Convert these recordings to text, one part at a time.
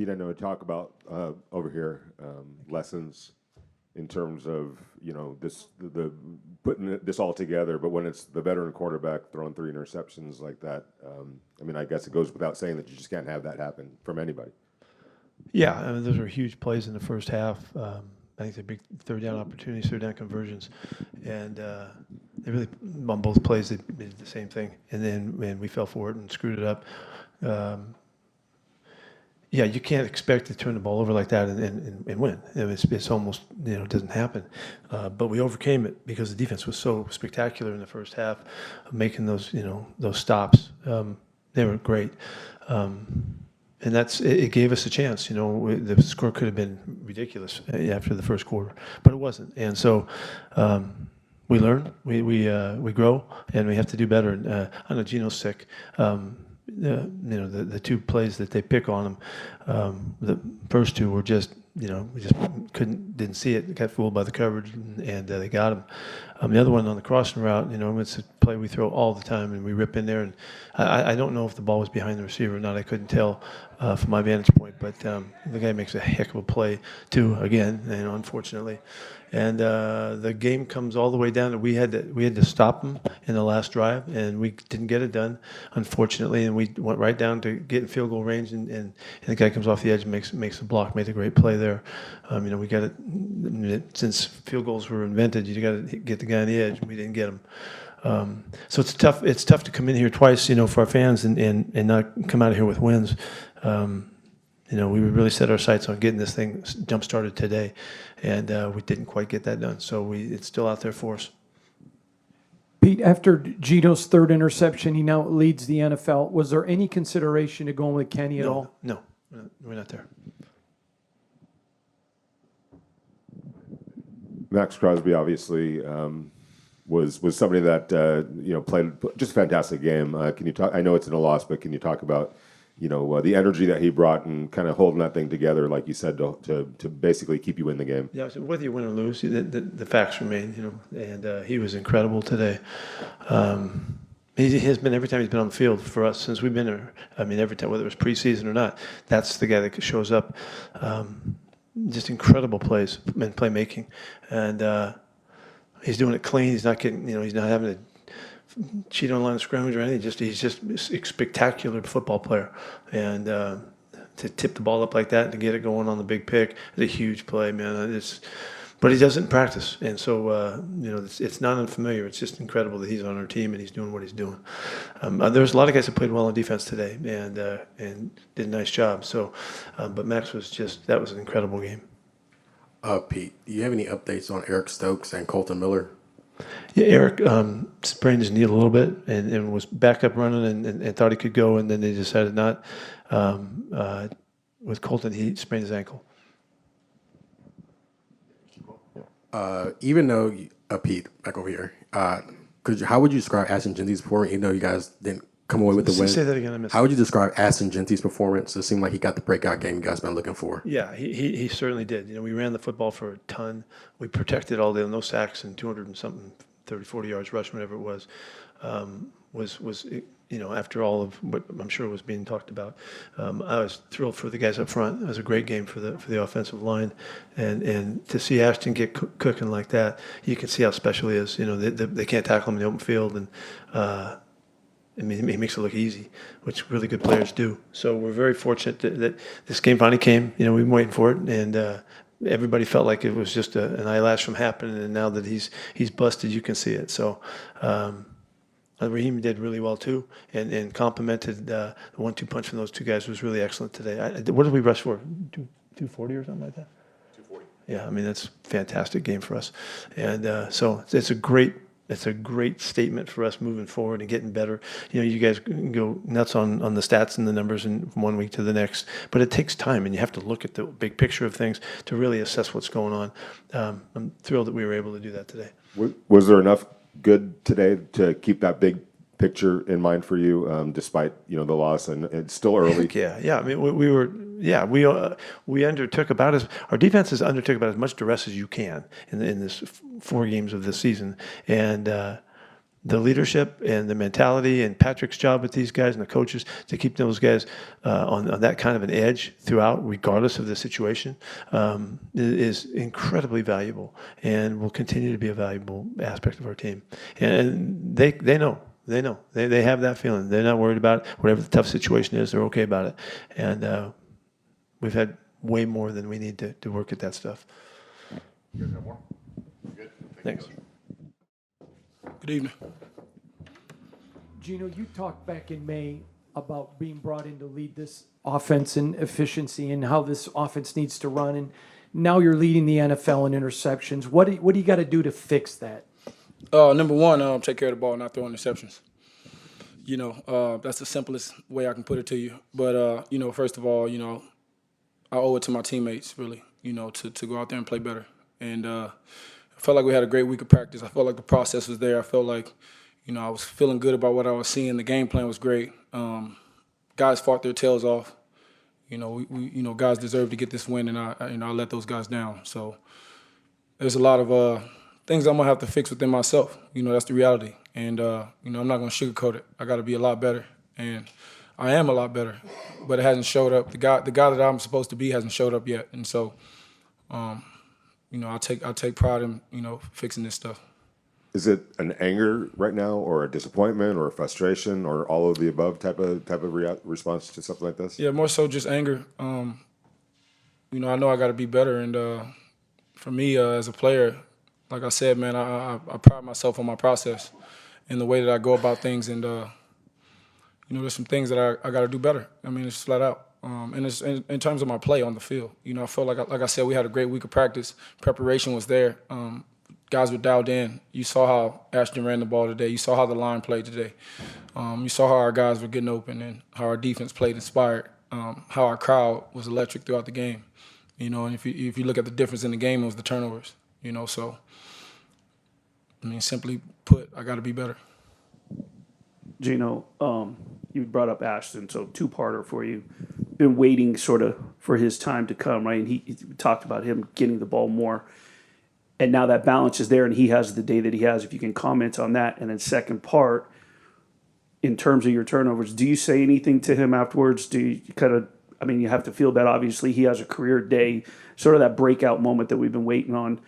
Pete, I know we talk about over here lessons in terms of the putting this all together, but when it's the veteran quarterback throwing 3 interceptions like that, I mean, I guess it goes without saying that you just can't have that happen from anybody. Yeah, I mean, those were huge plays in the first half. I think they're big third down opportunities, third down conversions, and they really on both plays they did the same thing, and then we fell for it and screwed it up. Yeah, you can't expect to turn the ball over like that and win. It's almost, it doesn't happen. But we overcame it because the defense was so spectacular in the first half, making those stops. They were great. And it gave us a chance. The score could have been ridiculous after the first quarter, but it wasn't. And so we learn, we grow, and we have to do better. I know Geno's sick. The 2 plays that they pick on him, the first 2 were just, we just didn't see it. Got fooled by the coverage, and they got him. The other one on the crossing route, it's a play we throw all the time, and we rip in there. And I don't know if the ball was behind the receiver or not. I couldn't tell from my vantage point, but the guy makes a heck of a play too. Again, unfortunately. And the game comes all the way down to we had to stop them in the last drive, and we didn't get it done, unfortunately. And we went right down to getting field goal range, and the guy comes off the edge and makes a block, made a great play there. We got it since field goals were invented. You got to get the guy on the edge. We didn't get him. So it's tough. It's tough to come in here twice, for our fans and not come out of here with wins. We really set our sights on getting this thing jump started today, and we didn't quite get that done. So it's still out there for us. Pete, after Geno's 3rd interception, he now leads the NFL. Was there any consideration to going with Kenny at all? No, we're not there. Max Crosby obviously was somebody that played just a fantastic game. Can you talk? I know it's in a loss, but can you talk about the energy that he brought and kind of holding that thing together, like you said, to basically keep you in the game? Yeah, so whether you win or lose, the facts remain. And he was incredible today. He has been every time he's been on the field for us since we've been there. I mean, every time, whether it was preseason or not, that's the guy that shows up. Just incredible plays and playmaking, and he's doing it clean. He's not getting, he's not having to cheat on line of scrimmage or anything. He's just a spectacular football player, and to tip the ball up like that and to get it going on the big pick is a huge play, man. But he does it in practice, and so it's not unfamiliar. It's just incredible that he's on our team and he's doing what he's doing. There's a lot of guys that played well on defense today and did a nice job. So, but Max that was an incredible game. Pete, do you have any updates on Eric Stokes and Colton Miller? Yeah, Eric sprained his knee a little bit and was back up running and thought he could go, and then they decided not. With Colton, he sprained his ankle. Even though, Pete, back over here, how would you describe Ashton Genty's performance, even though you guys didn't come away with the win? Say that again, I missed. How would you describe Ashton Genty's performance? It seemed like he got the breakout game you guys been looking for. Yeah, he certainly did. We ran the football for a ton. We protected all day, no sacks and 200 and something, 30, 40 yards rush, whatever it was. After all of what I'm sure was being talked about, I was thrilled for the guys up front. It was a great game for the offensive line, and to see Ashton get cooking like that, you can see how special he is. They can't tackle him in the open field, and he makes it look easy, which really good players do. So we're very fortunate that this game finally came. We've been waiting for it, and everybody felt like it was just an eyelash from happening, and now that he's busted, you can see it. So. Raheem did really well too, and complimented the 1-2 punch from those 2 guys was really excellent today. What did we rush for? 240 or something like that? 240. Yeah, I mean that's a fantastic game for us, and so it's a great statement for us moving forward and getting better. You guys can go nuts on the stats and the numbers from one week to the next, but it takes time, and you have to look at the big picture of things to really assess what's going on. I'm thrilled that we were able to do that today. Was there enough good today to keep that big picture in mind for you, despite the loss, and it's still early? Yeah. I mean, we undertook our defenses undertook about as much duress as you can in this 4 games of the season, and the leadership and the mentality and Patrick's job with these guys and the coaches to keep those guys on that kind of an edge throughout, regardless of the situation, is incredibly valuable and will continue to be a valuable aspect of our team. And they know. They have that feeling. They're not worried about it. Whatever the tough situation is, they're okay about it. And we've had way more than we need to work at that stuff. You guys have more? Good. Thanks. Good evening. Geno, you talked back in May about being brought in to lead this offense and efficiency and how this offense needs to run. And now you're leading the NFL in interceptions. What do you got to do to fix that? Number one, take care of the ball, not throw interceptions. That's the simplest way I can put it to you. But, first of all, I owe it to my teammates, really, to go out there and play better. And I felt like we had a great week of practice. I felt like the process was there. I felt like, I was feeling good about what I was seeing. The game plan was great. Guys fought their tails off. Guys deserve to get this win, and I let those guys down. So there's a lot of things I'm gonna have to fix within myself. That's the reality. And I'm not gonna sugarcoat it. I got to be a lot better, and I am a lot better, but it hasn't showed up. The guy that I'm supposed to be hasn't showed up yet, and so, I take pride in fixing this stuff. Is it an anger right now, or a disappointment, or a frustration, or all of the above type of response to something like this? Yeah, more so just anger. I know I got to be better, and for me as a player, like I said, man, I pride myself on my process and the way that I go about things, and there's some things that I got to do better. I mean, it's flat out. And it's in terms of my play on the field. I felt like I said, we had a great week of practice. Preparation was there. Guys were dialed in. You saw how Ashton ran the ball today. You saw how the line played today. You saw how our guys were getting open and how our defense played inspired. How our crowd was electric throughout the game. And if you look at the difference in the game, it was the turnovers. So simply put, I got to be better. Geno, you brought up Ashton, so two-parter for you. Been waiting sort of for his time to come, right? And he talked about him getting the ball more. And now that balance is there, and he has the day that he has. If you can comment on that. And then second part, in terms of your turnovers, do you say anything to him afterwards? Do you kind of, you have to feel bad. Obviously, he has a career day, sort of that breakout moment that we've been waiting on.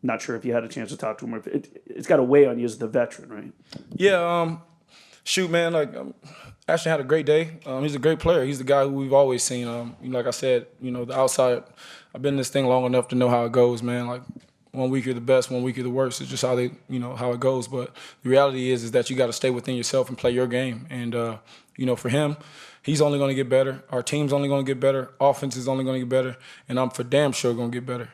Not sure if you had a chance to talk to him. Or if it's got to weigh on you as the veteran, right? Yeah, shoot, man, Ashton had a great day. He's a great player. He's the guy who we've always seen. Like I said, the outside, I've been in this thing long enough to know how it goes, man. Like, 1 week you're the best, 1 week you're the worst. It's just how how it goes. But the reality is that you got to stay within yourself and play your game. And, for him, he's only going to get better. Our team's only going to get better. Offense is only going to get better. And I'm for damn sure going to get better.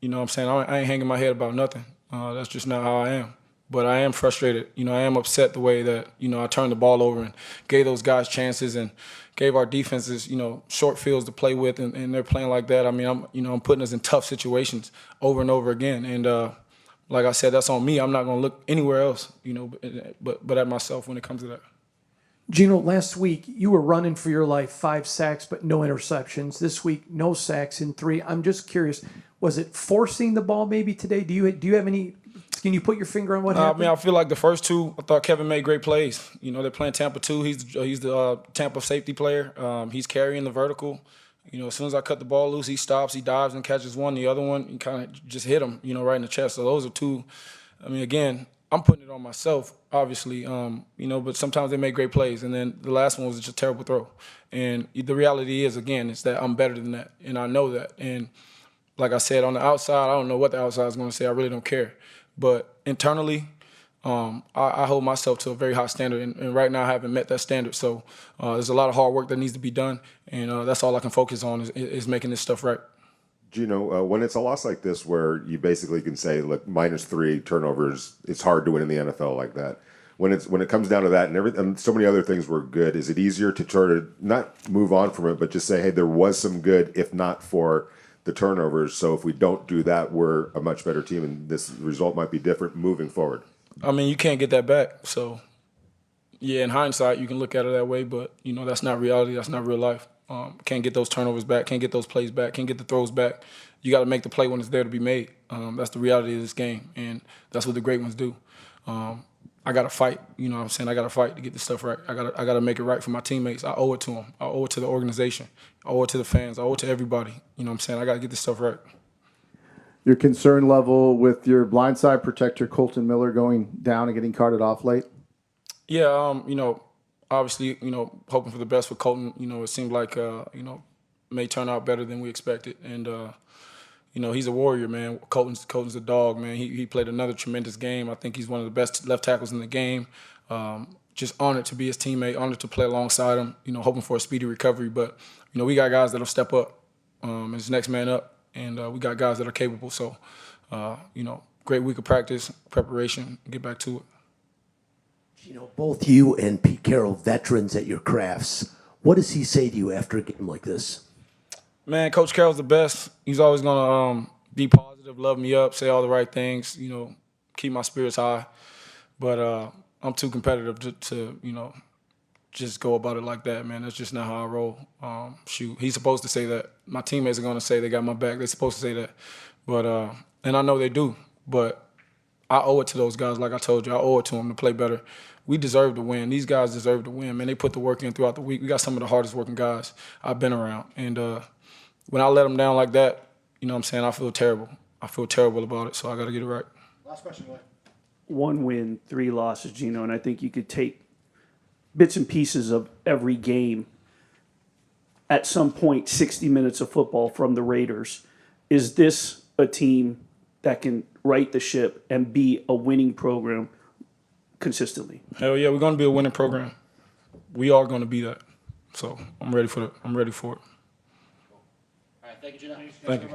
You know what I'm saying? I ain't hanging my head about nothing. That's just not how I am. But I am frustrated. I am upset the way that, I turned the ball over and gave those guys chances and gave our defenses, short fields to play with, and they're playing like that. I'm putting us in tough situations over and over again. And like I said, that's on me. I'm not going to look anywhere else, but at myself when it comes to that. Geno, last week you were running for your life, 5 sacks but no interceptions. This week, no sacks in 3. I'm just curious, was it forcing the ball maybe today? Do you have any? Can you put your finger on what happened? I feel like the first 2, I thought Kevin made great plays. They're playing Tampa 2. He's the Tampa safety player. He's carrying the vertical. As soon as I cut the ball loose, he stops, he dives and catches one. The other one, he kind of just hit him, right in the chest. So those are 2. Again, I'm putting it on myself, obviously, but sometimes they make great plays. And then the last one was just a terrible throw. And the reality is, again, it's that I'm better than that, and I know that. And like I said, on the outside, I don't know what the outside is going to say. I really don't care. But internally, I hold myself to a very high standard, and right now I haven't met that standard. So there's a lot of hard work that needs to be done, and that's all I can focus on is making this stuff right. Geno, when it's a loss like this where you basically can say, look, -3 turnovers, it's hard to win in the NFL like that. When it comes down to that and so many other things were good, is it easier to try to not move on from it, but just say, hey, there was some good, if not for the turnovers. So if we don't do that, we're a much better team, and this result might be different moving forward. You can't get that back. So, yeah, in hindsight, you can look at it that way, but, that's not reality. That's not real life. Can't get those turnovers back, can't get those plays back, can't get the throws back. You got to make the play when it's there to be made. That's the reality of this game, and that's what the great ones do. I got to fight. You know what I'm saying? I got to fight to get this stuff right. I got to make it right for my teammates. I owe it to them. I owe it to the organization. I owe it to the fans. I owe it to everybody. You know what I'm saying? I got to get this stuff right. Your concern level with your blindside protector, Colton Miller, going down and getting carted off late? Yeah, you know, obviously, you know, hoping for the best for Colton. You know, it seemed like, you know, may turn out better than we expected. And, you know, he's a warrior, man. Colton's a dog, man. He played another tremendous game. I think he's one of the best left tackles in the game. Just honored to be his teammate, honored to play alongside him, you know, hoping for a speedy recovery. But, you know, we got guys that'll step up as next man up. And we got guys that are capable. So, you know, great week of practice, preparation, get back to it. You know, both you and Pete Carroll, veterans at your crafts. What does he say to you after a game like this? Man, Coach Carroll's the best. He's always going to be positive, love me up, say all the right things, you know, keep my spirits high. But I'm too competitive to, you know, just go about it like that, man. That's just not how I roll. Shoot, he's supposed to say that. My teammates are going to say they got my back. They're supposed to say that. But and I know they do. But I owe it to those guys, like I told you. I owe it to them to play better. We deserve to win. These guys deserve to win, man. They put the work in throughout the week. We got some of the hardest working guys I've been around. And when I let them down like that, you know what I'm saying, I feel terrible. I feel terrible about it, so I got to get it right. Last question, Wayne. 1 win, 3 losses, Geno, and I think you could take bits and pieces of every game. At some point, 60 minutes of football from the Raiders. Is this a team that can right the ship and be a winning program consistently? Hell yeah, we're going to be a winning program. We are going to be that. So I'm ready for it. I'm ready for it. All right, thank you, Geno. Thank you.